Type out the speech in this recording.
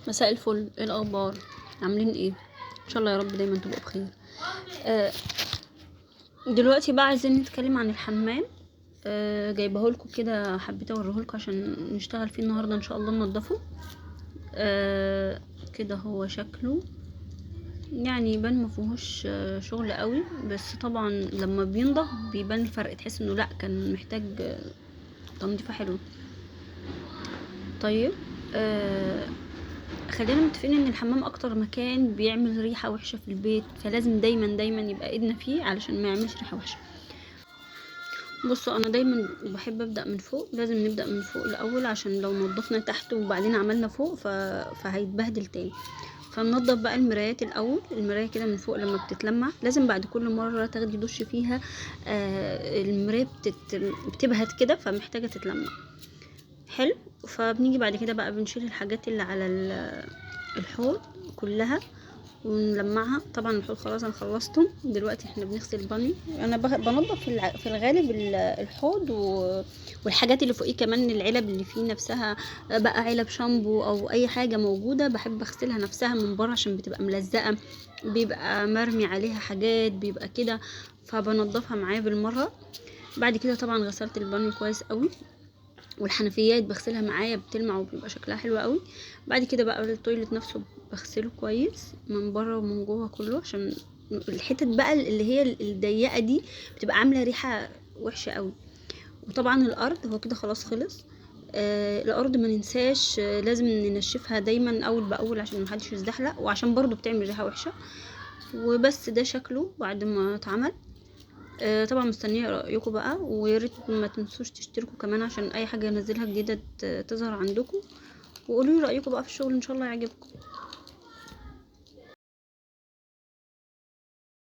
مساء الفل، ايه الاخبار؟ عاملين ايه؟ ان شاء الله يا رب دايما تبقوا بخير. آه دلوقتي بقى عايزين نتكلم عن الحمام. جايبهولكوا كده، حبيت اوريهولكوا عشان نشتغل فيه النهارده ان شاء الله ننضفه. كده هو شكله، يعني يبان مفيهوش شغل قوي، بس طبعا لما بينضف بيبان الفرق، تحس انه لا كان محتاج تنظيفه حلوه. طيب، خلينا متفقين ان الحمام اكتر مكان بيعمل ريحة وحشة في البيت، فلازم دايما دايما يبقى ايدنا فيه علشان ما يعملش ريحة وحشة. بصوا، انا دايما بحب ابدا من فوق، لازم نبدا من فوق الاول عشان لو نضفنا تحت وبعدين عملنا فوق فهيتبهدل تاني. فننضف بقى المرايات الاول، المرايه كده من فوق لما بتتلمع لازم بعد كل مره تاخدي دش فيها. المرايه بتبهت كده فمحتاجه تتلمع حلو. فبنيجي بعد كده بقى بنشيل الحاجات اللي على الحوض كلها ونلمعها. طبعا الحوض خلاص انا خلصته، دلوقتي احنا بنغسل البانيو. انا بنضف في الغالب الحوض والحاجات اللي فوقيه كمان، العلب اللي فيه نفسها، بقى علب شامبو او اي حاجه موجوده بحب اغسلها نفسها من بره عشان بتبقى ملزقه، بيبقى مرمي عليها حاجات بيبقى كده، فبنضفها معايا بالمره. بعد كده طبعا غسلت البانيو كويس قوي، والحنفيات بغسلها معايا بتلمع وبيبقى شكلها حلو قوي. بعد كده بقى التويلت نفسه بغسله كويس من بره ومن جوه كله، عشان الحتت بقى اللي هي الضيقه دي بتبقى عامله ريحه وحشه قوي. وطبعا الارض هو كده خلاص خلص. الارض ما ننساش، لازم ننشفها دايما اول باول عشان محدش يزحلق، وعشان برضو بتعمل ريحه وحشه. وبس ده شكله بعد ما اتعمل. طبعا مستنيه رايكم بقى، ويا ريت ما تنسوش تشتركوا كمان عشان اي حاجه انزلها جديده تظهر عندكم. وقولوا لي رايكم بقى في الشغل، ان شاء الله يعجبكم.